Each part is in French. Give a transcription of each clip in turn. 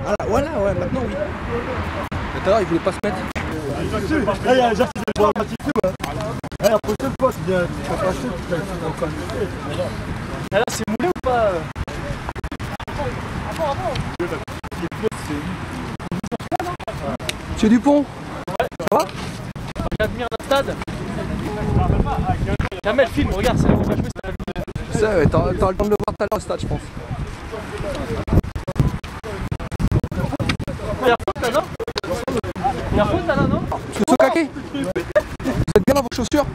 Ah, voilà, ouais, maintenant oui. Tout à l'heure, il voulait pas se mettre. Il y a un gars qui vient voir un petit peu. La prochaine fois, tu viens, tu vas pas acheter, tu vas encore le faire. Là, c'est moulé ou pas? Monsieur Dupont, ça va? J'admire notre stade. Jamel, filme, regarde, on va jouer cette vidéo. Je sais, ouais, t'auras le temps de le voir tout à l'heure au stade, je pense. Il y a faute là, non? Il y a faute là, non? Monsieur Sokake, vous êtes bien dans vos chaussures?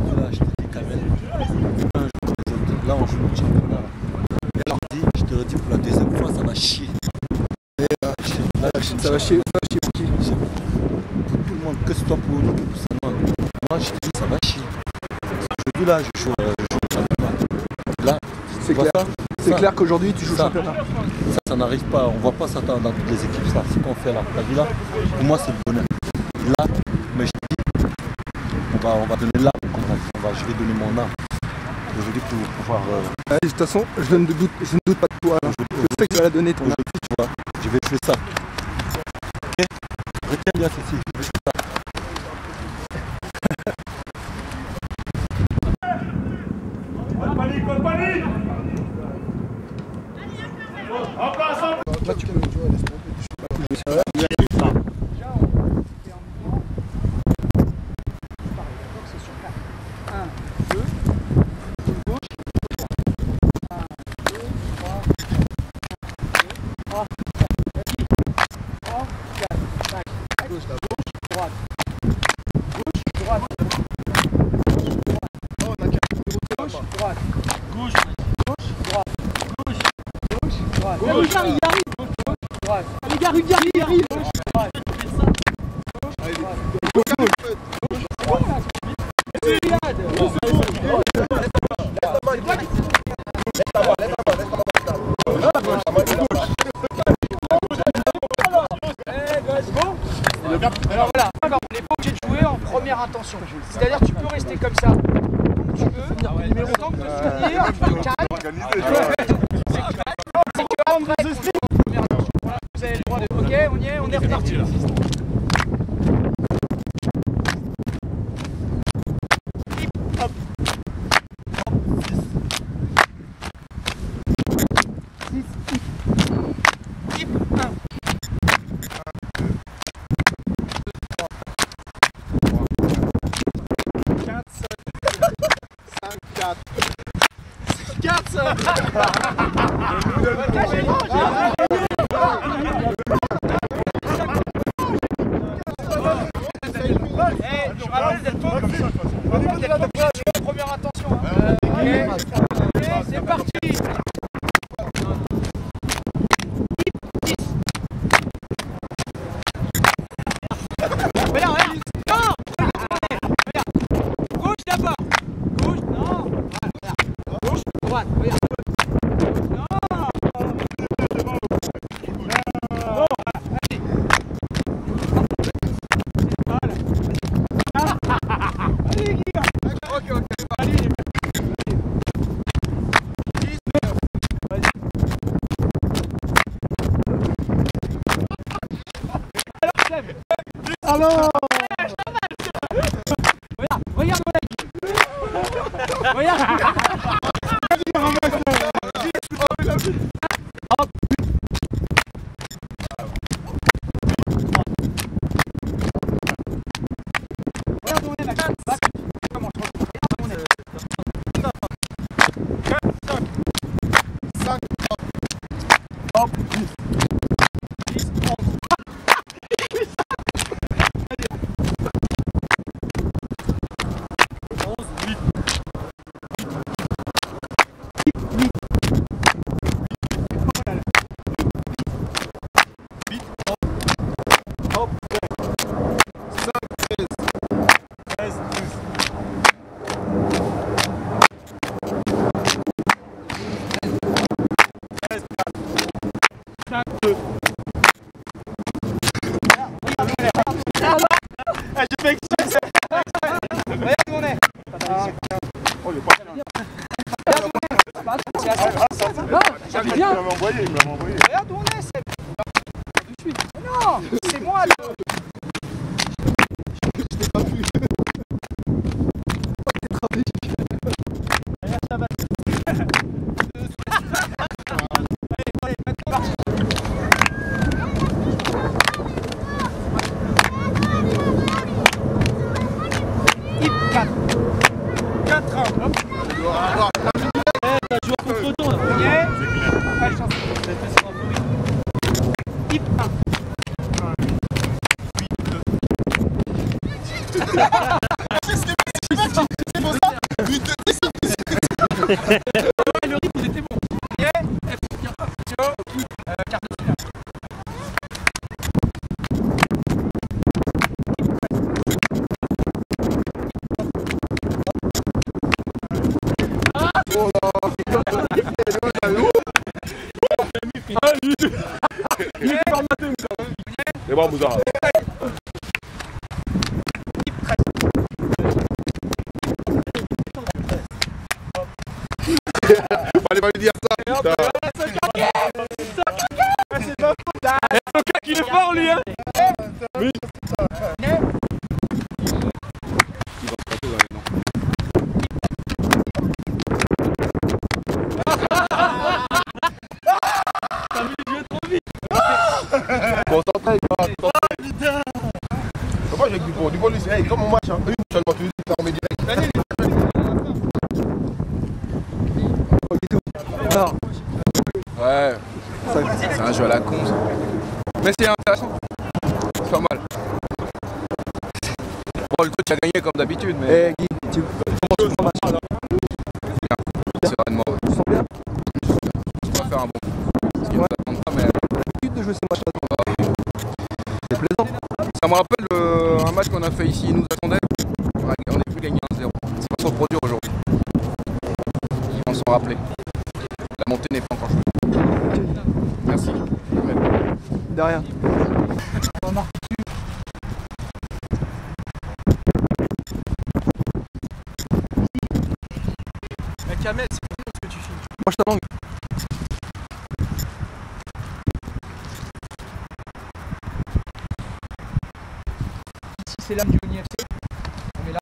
Voilà, je te dis quand même. Là, on joue le championnat. Je te le dis pour la deuxième fois, ça va chier. Ça va chier pour qui? Pour tout le monde, que ce soit pour nous, que pour ça. Moi, je te dis, ça va chier. Aujourd'hui, là, je joue le championnat. Là, C'est clair. C'est clair qu'aujourd'hui, tu joues le championnat. Ça n'arrive pas. On ne voit pas ça dans toutes les équipes. Ça, ce qu'on fait là. T'as vu là? Pour moi, c'est le bonheur. Là, mais je te dis, on va donner l'âme. Je vais donner mon âme. Aujourd'hui, pour pouvoir. De toute façon, je ne doute pas de toi. Je sais que tu vas la donner ton âme. Tu vois, je vais jouer ça. Ok? Retiens bien ceci. Je vais jouer ça. Là, tu peux jouer à l'espoir. Rudiard, il arrive. Alors voilà, on n'est pas obligé de jouer en première intention. C'est-à-dire que tu peux rester comme ça, comme tu veux, mais autant que te souvenir, calme. C'est que après, qu'on joue en première intention. Voilà, vous avez le droit de... Ok, on est reparti. Hop. Hip, 1. 4, première attention. Ok, c'est parti. Regarde. Non, regarde. Gauche d'abord. Gauche, non. Gauche, droite, regarde. Alors, regarde mon mec. Regarde. Bien. Regarde où on est, Le rythme il était bon. Et il faut dire attention, quart de finale. C'est bon, Moussa. Fallait pas lui dire ça. Il est fort lui hein. Oui. Concentré, comment j'ai avec Dupont? Dupont lui, c'est comme mon match, hein. Une seulement, tu dis, on met direct. Ouais, c'est un jeu à la con ça. Mais c'est intéressant. C'est pas mal. Bon, le coach a gagné comme d'habitude, mais. Eh Guy, comment tu prends le match? Sereinement, ouais. Tu sens bien? On va faire un bon. Parce qu'il nous attend pas, mais. De jouer ce match-là. C'est plaisant. Ça me rappelle un match qu'on a fait ici, il nous attendait. On est plus gagné 1-0. C'est pas se reproduire aujourd'hui. Ils vont s'en rappeler. La montée n'est pas encore jouée. Merci. De rien. Kamel, c'est bon ce que tu filmes. Moi je t'avance. Ici c'est l'âme du Oni FC. On est là.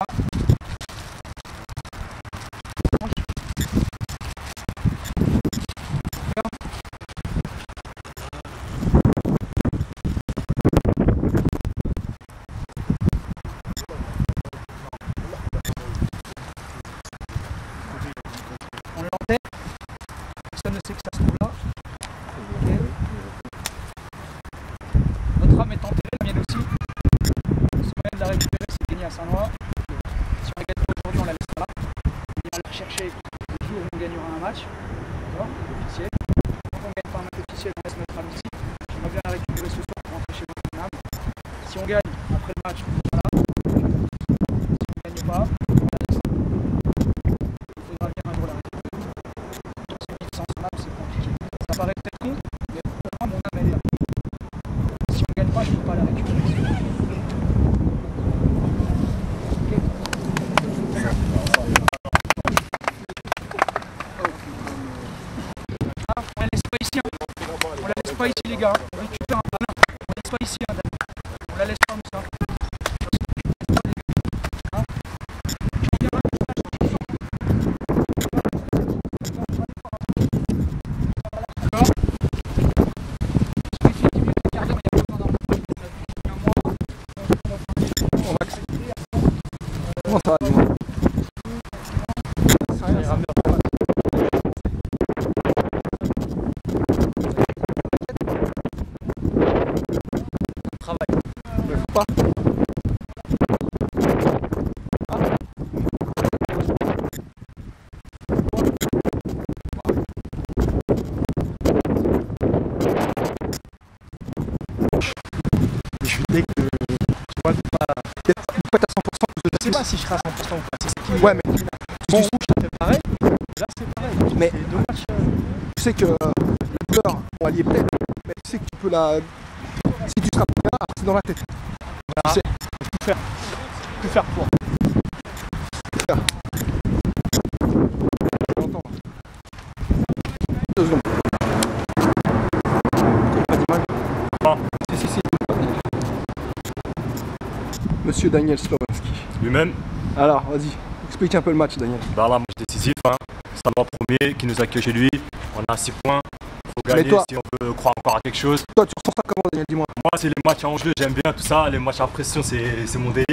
On l'entend. Personne ne sait que ça se trouve là. Okay. Notre âme est enterrée, la mienne aussi. Ce moyen de la récupérer, c'est gagner à Saint-Noix. Si on la gagne pas aujourd'hui, on la laissera là. On ira la rechercher le jour où on gagnera un match. D'accord, officiel. Quand on ne gagne pas un match officiel, on laisse notre âme ici. J'aimerais bien la récupérer ce soir pour rentrer chez moi avec mon âme. Si on gagne après le match, on sera là. Si on ne gagne pas, on la laisse là. Il faudra bien un jour la récupérer. Celui sans son âme, c'est compliqué. Ça paraît peut-être con, mais pour moi, mon âme, elle est là. Si on ne gagne pas, je ne peux pas la récupérer. On la laisse pas ici, hein. On la laisse pas ici les gars, on récupère un malin, on la laisse pas ici hein, on la laisse pas comme ça. Hein? Comment ça va dis-moi? Mais faut pas. Je suis dès que tu vois, peut-être pas à 100%. Je sais pas si je serai à 100% ou pas, c'est ça qui Ouais, mais bon, je t'ai pareil, là c'est pareil. Mais C'est deux matchs. tu sais que les douleurs vont allier peut-être, mais tu sais que tu peux la. Si tu seras pas bien, c'est dans la tête. Voilà. Tu sais, Tout faire pour. j'entends. 2 secondes. Pas d'image. Ah. Si. Monsieur Daniel Slovanski. Lui-même, Alors, vas-y, explique un peu le match, Daniel. dans la match décisif, hein. Saint-Noix premier qui nous accueille chez lui. On a 6 points. Faut gagner toi- si on veut croire encore à quelque chose. Toi, tu ressens ça comment, Daniel? Dis-moi. Moi, c'est les matchs en jeu, j'aime bien tout ça. Les matchs à pression, c'est mon délire.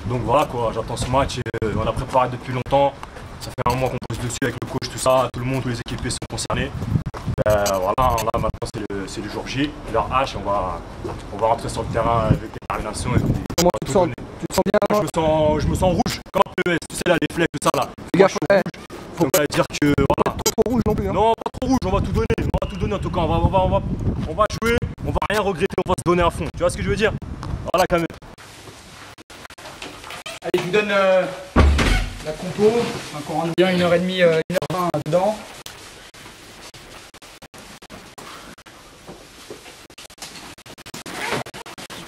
Donc voilà quoi, j'attends ce match. On a préparé depuis longtemps. Ça fait un mois qu'on pose dessus avec le coach, tout ça. Tout le monde, tous les équipiers sont concernés. Voilà, là maintenant c'est le jour J, l'heure H. On va rentrer sur le terrain avec détermination. Comment tu te sens te sens bien? Je me sens rouge, comme un PES, tu sais là, les flecs, tout ça là. Fais gaffe, ouais. Faut pas dire que voilà. Trop rouge non plus. Hein. Non, pas trop rouge, on va tout donner en tout cas. On va jouer, on va rien regretter, on va se donner à fond. Tu vois ce que je veux dire? Voilà, quand même. Allez, je vous donne la compo. Donc on rentre bien 1h30, 1h20 dedans.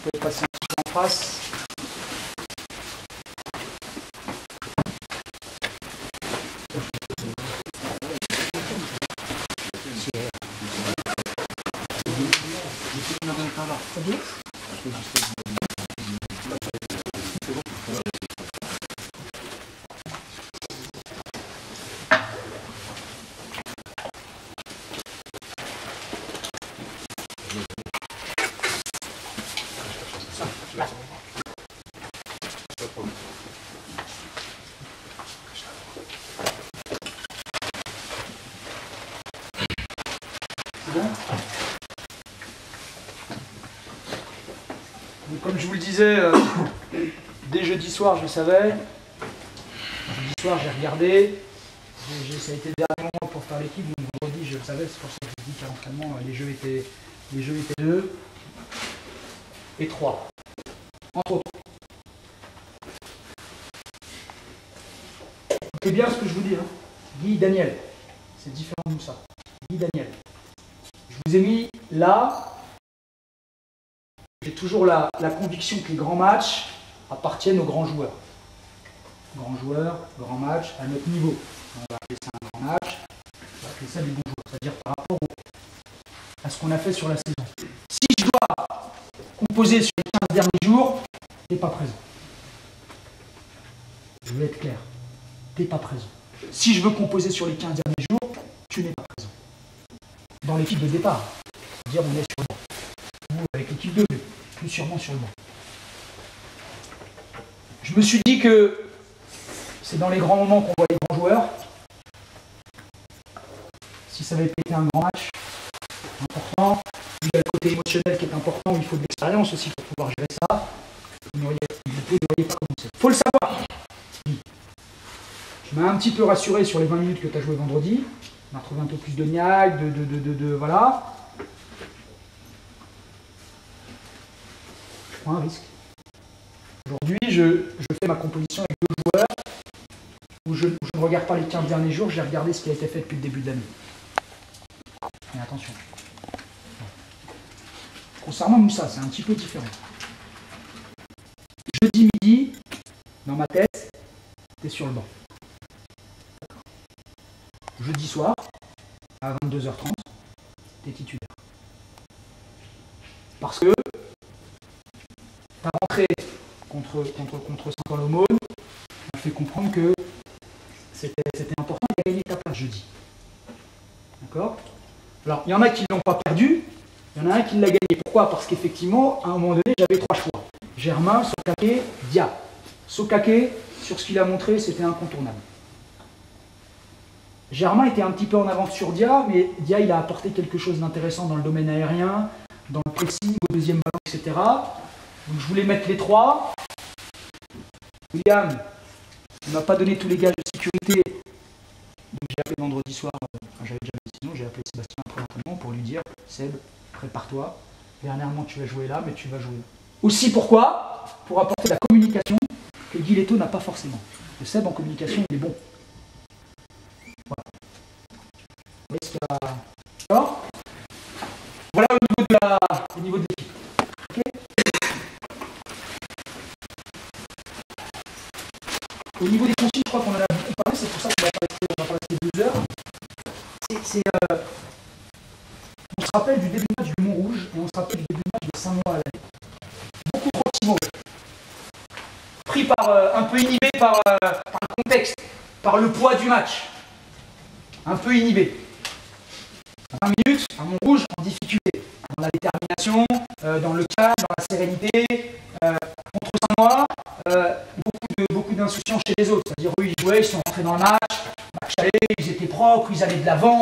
Je peux passer un petit peu en face. Donc, comme je vous le disais, dès jeudi soir, je savais. Jeudi soir, j'ai regardé. Ça a été le dernier moment pour faire l'équipe. Donc vendredi, je le savais. C'est pour ça que je dis qu'à l'entraînement, les jeux étaient 2 et 3. Entre autres. C'est bien ce que je vous dis. Hein. Guy Daniel. C'est différent de ça. Guy Daniel. Je vous ai mis là. J'ai toujours la conviction que les grands matchs appartiennent aux grands joueurs. Grands joueurs, grands matchs à notre niveau. On va appeler ça un grand match, on va appeler ça des bons joueurs. C'est-à-dire par rapport à ce qu'on a fait sur la saison. Si je dois composer sur les 15 derniers jours, tu n'es pas présent. Je veux être clair. Tu n'es pas présent. Si je veux composer sur les 15 derniers jours, tu n'es pas présent. Dans l'équipe de départ, c'est-à-dire on est sur le banc. Ou avec l'équipe de jeu, plus sûrement sur le banc. Je me suis dit que c'est dans les grands moments qu'on voit les grands joueurs. Si ça avait été un grand match, important, il y a le côté émotionnel qui est important, il faut de l'expérience aussi pour pouvoir gérer ça. Vous n'auriez pas commencé. Il faut le savoir. Je m'ai un petit peu rassuré sur les 20 minutes que tu as joué vendredi. On a retrouvé un peu plus de niaque, voilà. Je prends un risque. Aujourd'hui, je fais ma composition avec 2 joueurs où je ne regarde pas les 15 derniers jours, j'ai regardé ce qui a été fait depuis le début de l'année. Mais attention. Concernant Moussa, c'est un petit peu différent. Jeudi midi, dans ma tête, tu es sur le banc. Jeudi soir, à 22h30, tu es titulaire. Parce que ta rentrée contre Saint-Paul-Aumône m'a fait comprendre que c'était important de gagner ta place jeudi. D'accord? Alors, il y en a qui ne l'ont pas perdu, il y en a un qui l'a gagné. Pourquoi? Parce qu'effectivement, à un moment donné, j'avais 3 choix. Germain, Sokake, Dia. Sokake, sur ce qu'il a montré, c'était incontournable. Germain était un petit peu en avance sur Dia, mais Dia, il a apporté quelque chose d'intéressant dans le domaine aérien, dans le pressing, au deuxième ballon, etc. Donc je voulais mettre les 3. William, il ne m'a pas donné tous les gages de sécurité. Donc j'ai appelé vendredi soir, j'avais déjà une décision, j'ai appelé Sébastien après l'entraînement pour lui dire, Seb, prépare-toi. Dernièrement, tu vas jouer là, mais tu vas jouer là. Aussi pourquoi? Pour apporter la communication que Guy Leto n'a pas forcément. Le Seb en communication, il est bon. Voilà. Vous voyez ce qu'il y a... Alors, voilà au niveau de l'équipe. Okay. Au niveau des consignes, je crois qu'on en a beaucoup parlé, c'est pour ça qu'on va pas rester 2 heures. On se rappelle du début de match du Montrouge et on se rappelle du début de match de Saint-Noix à l'année. Beaucoup trop timoré. Pris un peu inhibé par le contexte, par le poids du match. Un peu inhibé. 20 minutes, à Montrouge, en difficulté. Dans la détermination, dans le calme, dans la sérénité. Contre Saint-Noix, beaucoup d'insouciance chez les autres. C'est-à-dire, eux, ils jouaient, ils sont rentrés dans le match aller, ils étaient propres, ils allaient de l'avant,